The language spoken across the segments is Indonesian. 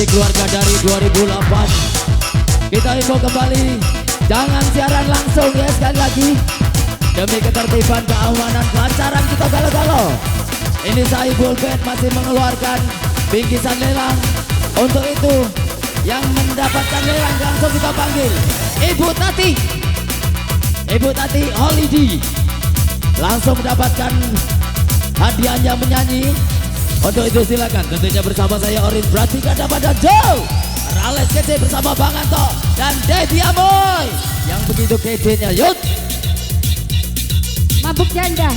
Musik keluarga dari 2008. Kita info kembali, jangan siaran langsung ya sekali lagi, demi ketertiban, keamanan, kelancaran kita galau-galau. Ini Saibul Band masih mengeluarkan bingkisan lelang. Untuk itu yang mendapatkan lelang langsung kita panggil Ibu Tati. Ibu Tati Holiday langsung mendapatkan hadiahnya menyanyi. Untuk itu silakan, tentunya bersama saya Orin Pratika dan Joe Rales kece bersama Bang Anto dan Dedi Amoy yang begitu kece-nya. Yuk Mabuk Janda.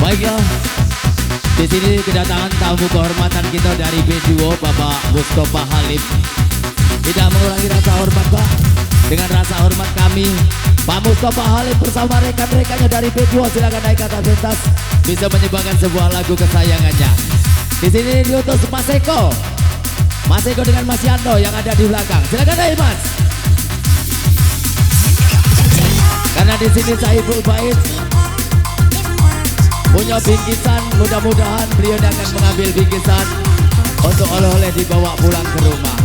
Baiklah, di sini kedatangan tamu kehormatan kita dari B2 Bapak Mustafa Halim. Tidak mengurangi rasa hormat Pak. Dengan rasa hormat kami, Pak Mustafa Halim bersama rekan-rekannya dari B2 silakan naik ke atas pentas, bisa menyumbangkan sebuah lagu kesayangannya. Di sini diutus Mas Eko, Mas Eko dengan Mas Yando yang ada di belakang. Silakan naik Mas. Karena di sini Saiful Bait punya bingkisan, mudah-mudahan beliau akan mengambil bingkisan untuk oleh-oleh dibawa pulang ke rumah.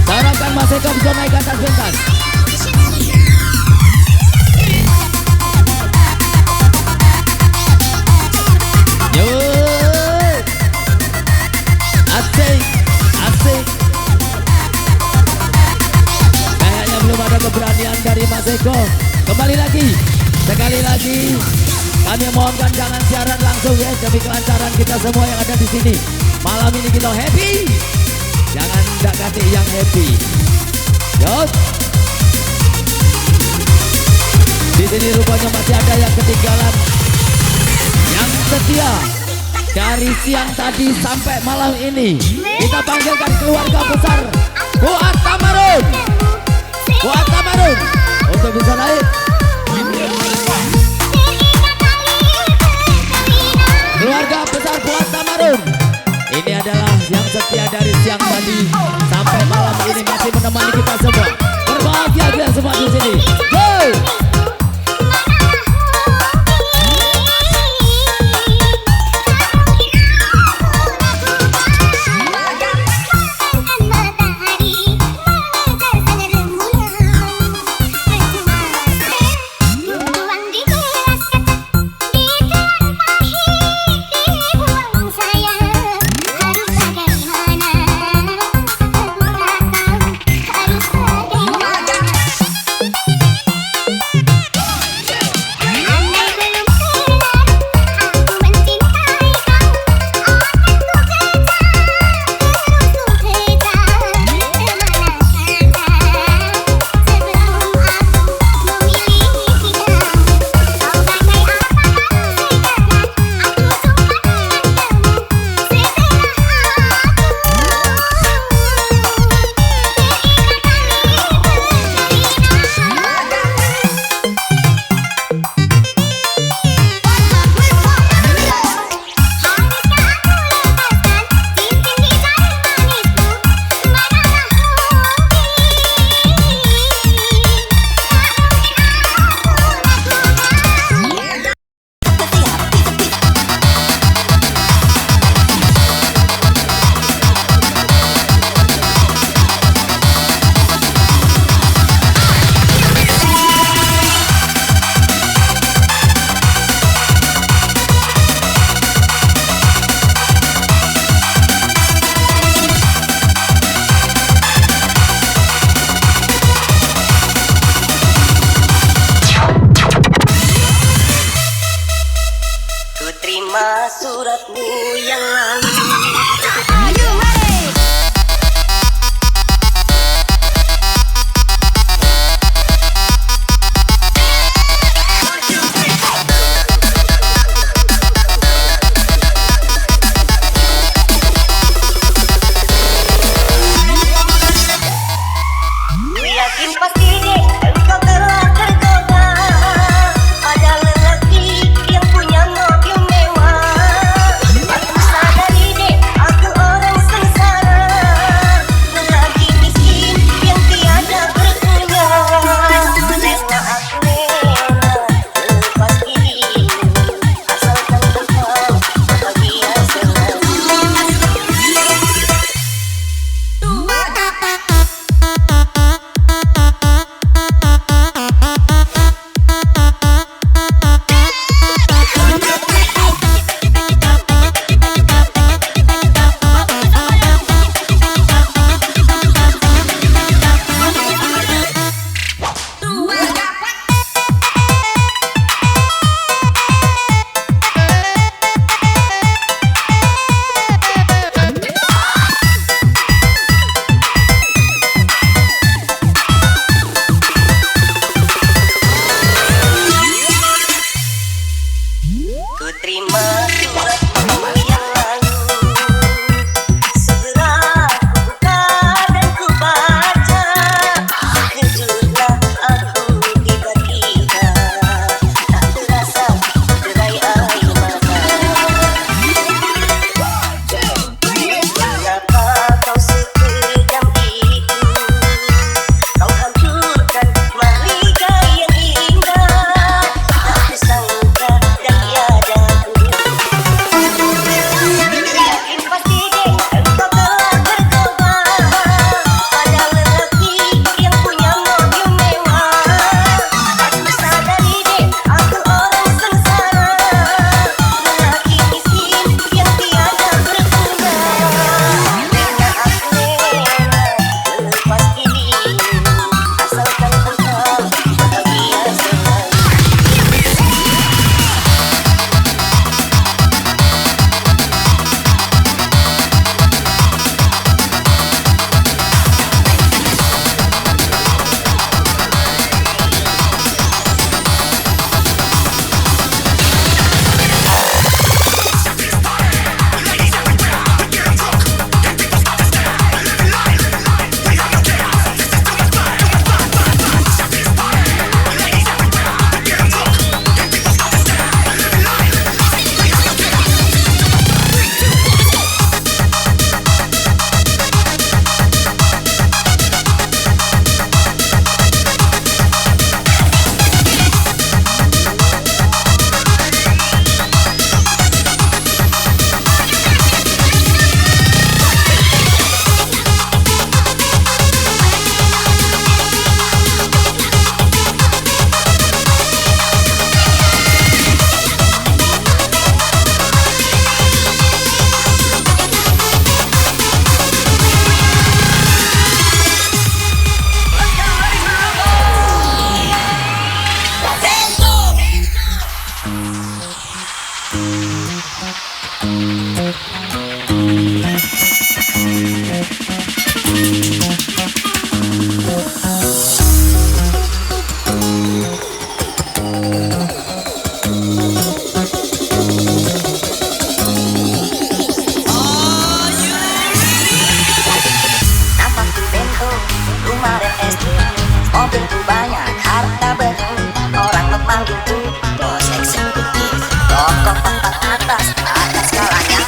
Saya harapkan Mas Eko bisa naik ke atas pentas. Yo, asik, asik. Kayaknya belum ada keberanian dari Mas Eko. Kembali lagi. Sekali lagi kami mohonkan jangan siaran langsung ya, demi kelancaran kita semua yang ada di sini. Malam ini kita happy, jangan ndak kate yang happy. Yuk. Di sini rupanya masih ada yang ketinggalan, yang setia dari siang tadi sampai malam ini. Kita panggilkan keluarga besar Buat Tamarun, Buat Tamarun untuk bisa naik. Keluarga besar Buat Tamarun ini adalah yang setia dari siang tadi sampai malam ini masih menemani kita semua. Berbahagia kita semua di sini. Go! terima suratmu yang lalu. Are you ready? Yakin pasti deh engkau telah tergoda. Ada lelaki yang punya mobil mewah. Aku sadari deh aku orang sengsara. Lelaki miskin yang tiada berguna. Nena aku lepas dirimu. Asalkan engkau bahagia selalu. Ku terima suratmu yang lalu. Segera ku buka dan ku baca. Kejutlah aku tiba-tiba. Tak terasa derai air mata. Kenapa kau sekejam itu? Kau hancurkan mahligai yang indah. Tak kusangka dan tiada yakin pasti deh engkau telah tergoda. Ada lelaki yang punya mobil mewah. Aku sadari deh aku orang sengsara. Lelaki miskin yang tiada berguna. Nena aku lepas dirimu. Asalkan engkau bahagia selalu. Namaku Bento, rumah dan SD. Mobilku banyak, harta benda. Orang memanggilku bos eksekutif. Tokoh papan atas, atas skalanya.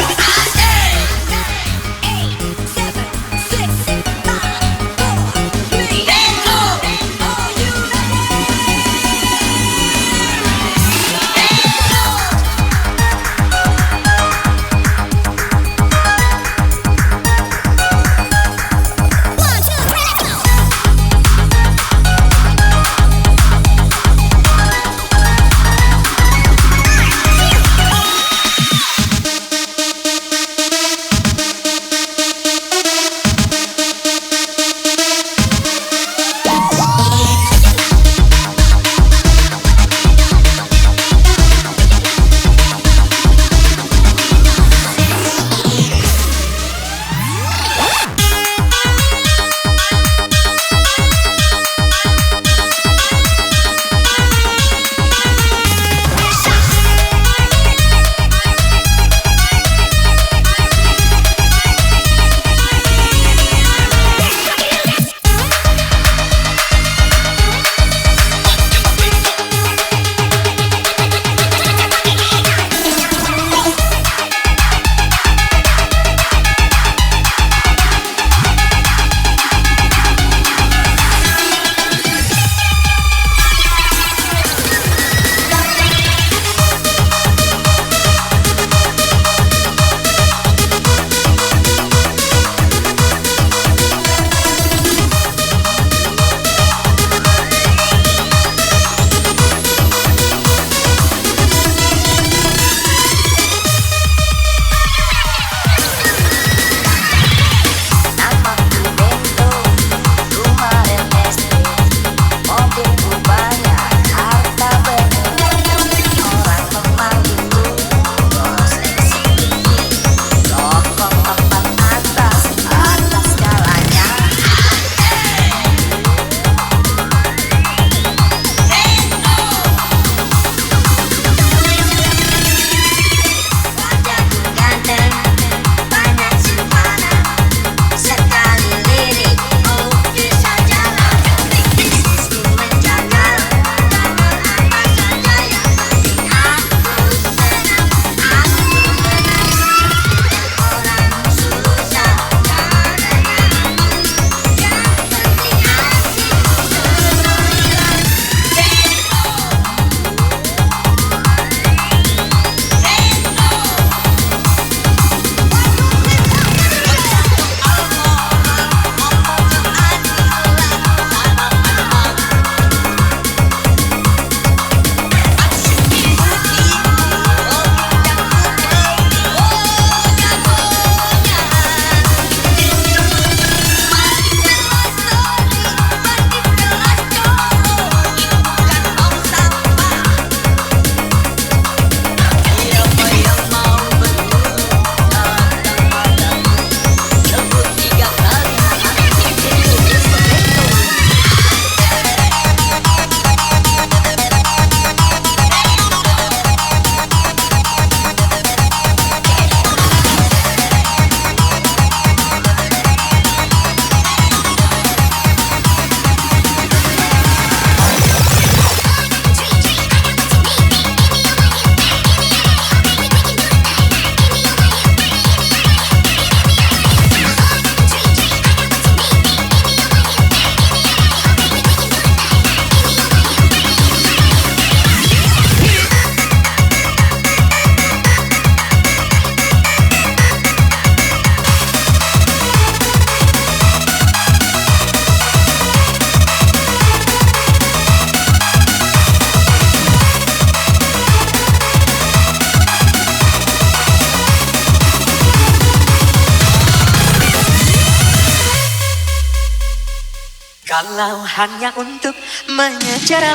Kalau hanya untuk mengejar.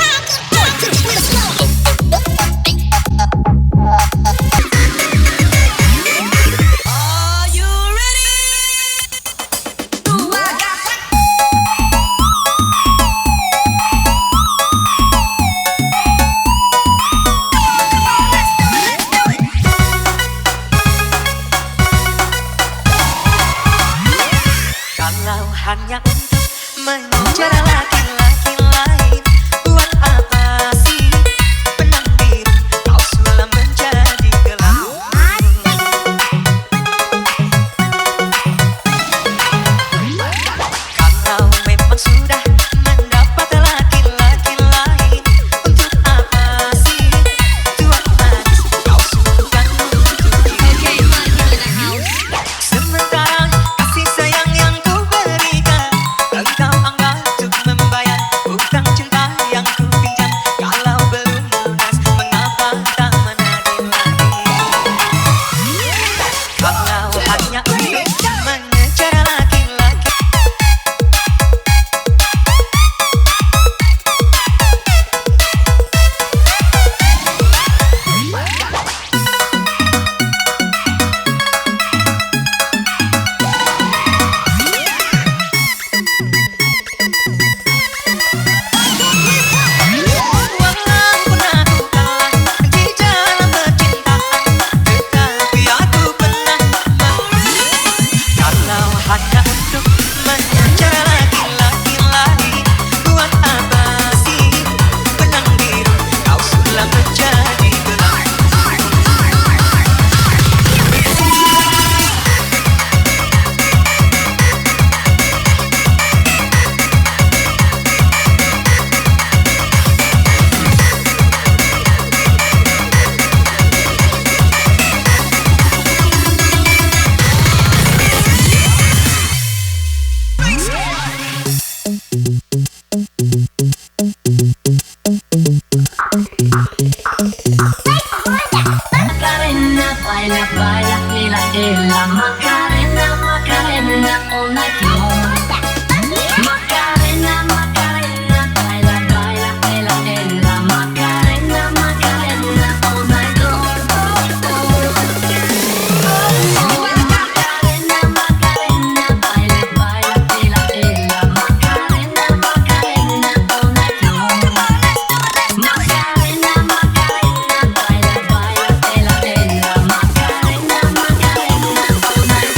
Kalau hanya untuk mengejar laki-laki lain, buat apa sih benang biru kau sulam menjadi gelap? Kalau memang sudah mendapat laki-laki lain, untuk apa sih tuan manis kau sungkan untuk diri? Sementara kasih sayang yang ku berikan, engkau anggap untuk membayar hutang cinta yang ku pinjam. Kalau belum lunas, mengapa tak menagih lagi? Kalau hanya untuk mengejar laki-laki. Walaupun aku kalah di dalam percintaan, tetapi aku pernah kalau hanya untuk mengejar laki-laki lain, buat apa sih benang biru kau sulam menjadi gelap? Macarena, baila, baila, lila, ela. Macarena, Macarena, all night long. Macarena, Macarena, baila, baila, lila, ela. Macarena, Macarena, all night long. Macarena, Macarena, baila, baila, lila, ela. Macarena, Macarena, all night long. Macarena, Macarena, baila, baila, ela, ela. Macarena, Macarena, all night long.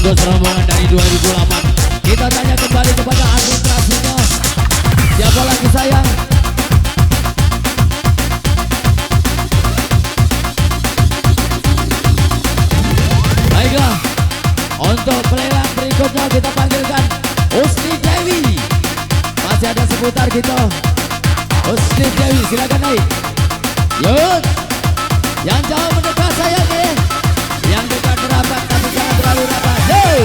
Untuk serombongan dari 2008, kita tanya kembali kepada administrasinya. Siapa lagi sayang? Baiklah, untuk pelelang berikutnya kita panggilkan Usni Dewi. Masih ada seputar gitu. Usni Dewi, silakan naik. Yuk, yang jauh mendekat sayang nih. Yang dekat merapat tapi jangan terlalu rapat. Hey!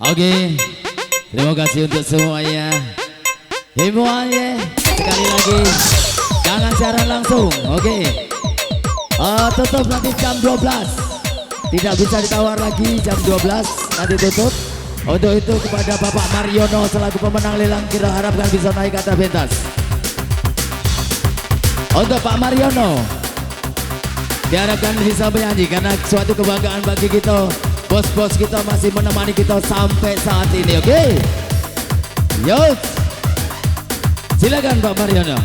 Oke, terima kasih untuk semuanya. Semuanya sekali lagi jangan siaran langsung. Oke, tutup nanti jam 12. Tidak bisa ditawar lagi jam 12 nanti tutup. Untuk itu kepada Bapak Mariono selaku pemenang lelang kita harapkan bisa naik ke atas pentas. Untuk Pak Mariono diharapkan bisa menyanyi karena suatu kebanggaan bagi kita. Bos-bos kita masih menemani kita sampai saat ini, oke? Yuk, silakan Pak Mariono.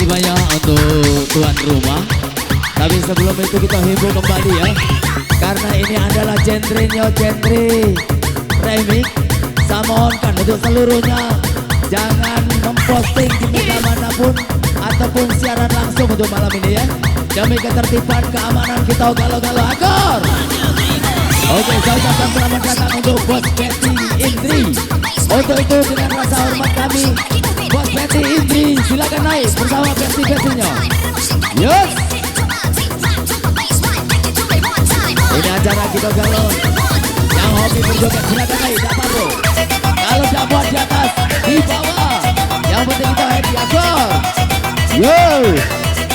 banyak untuk tuan rumah. Tapi sebelum itu kita hibur kembali ya, karena ini adalah genre-nya genre remix. Saya mohonkan untuk seluruhnya jangan memposting di media manapun ataupun siaran langsung untuk malam ini ya, demi ketertiban keamanan kita galau-galau akor. Oke, saya ucapkan selamat datang untuk Bos Betty Indri. Untuk itu dengan rasa hormat kami, Bos Betty Indri silakan naik bersama Betty-Betty-nya. Yes. Ini acara kita galau. Yang hobi berjoget silakan naik, tak apa-apa. Kalau tidak buat di atas, di bawah. Yang penting kita happy akor. Yo.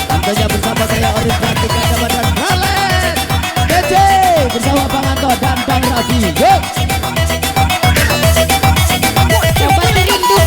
Tentunya bersama saya Oris Pratika dan Ralen DJ bersama Bang Anto dan Bang Rafi. Yo. Coba rinduku.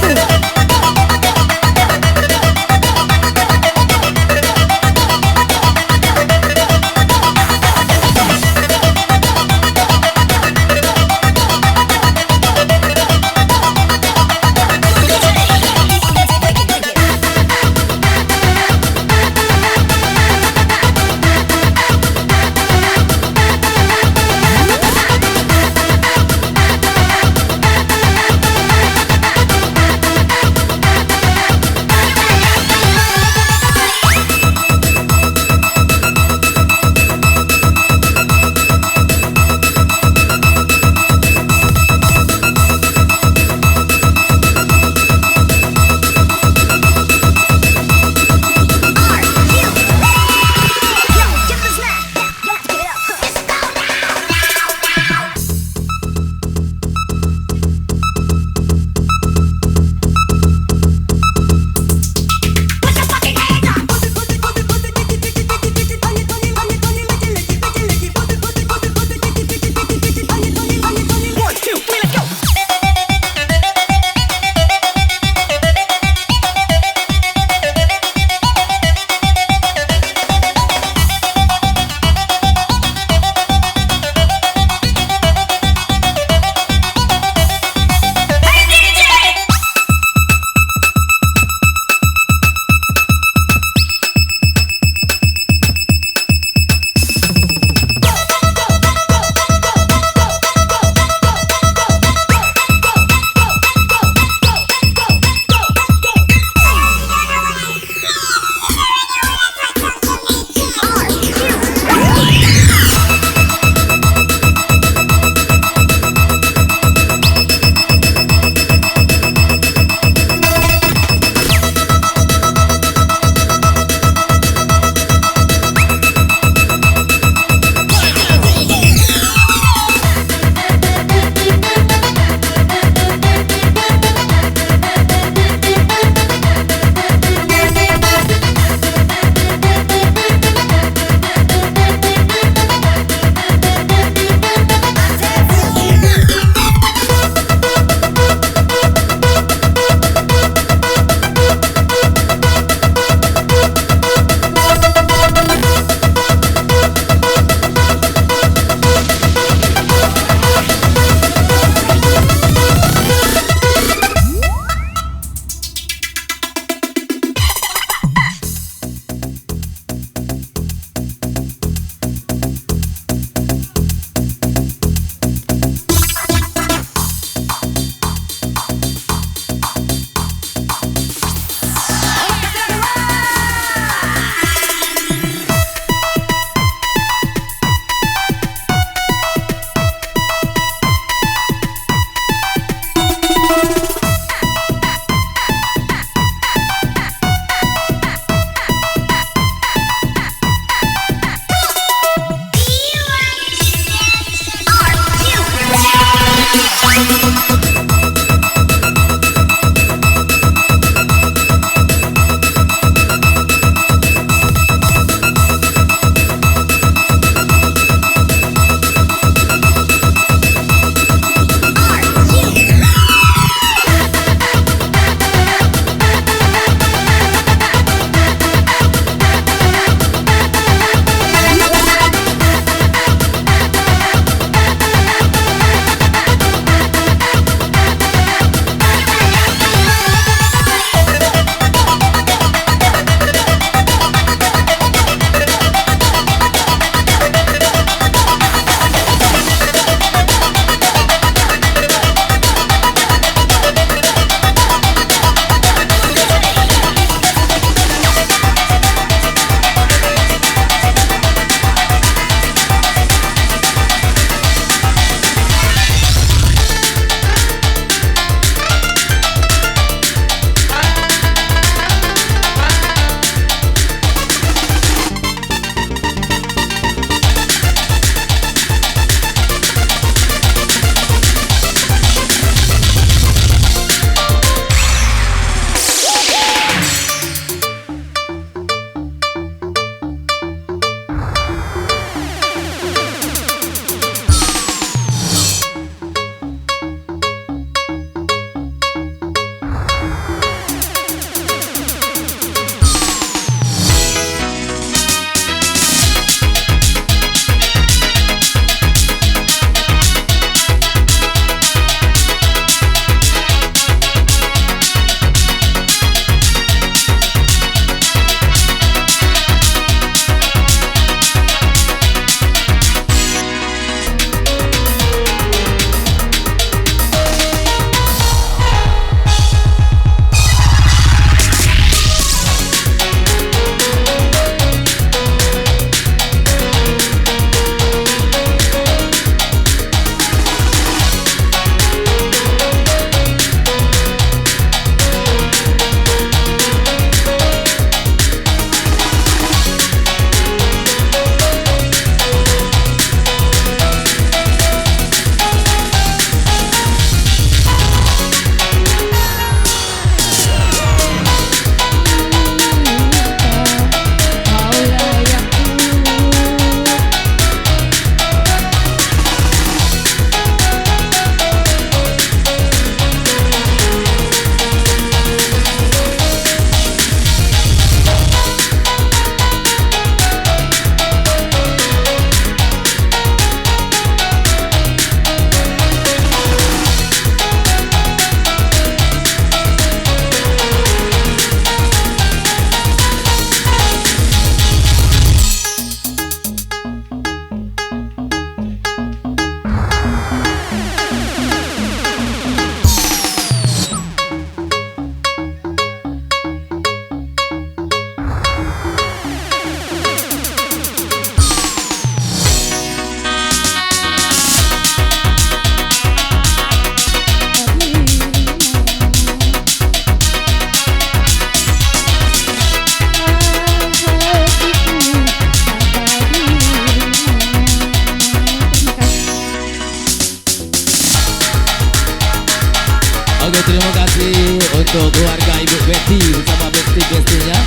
untuk keluarga Ibu Betty bersama Besti-bestinya.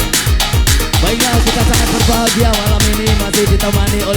Baiklah, kita sangat berbahagia malam ini masih ditemani oleh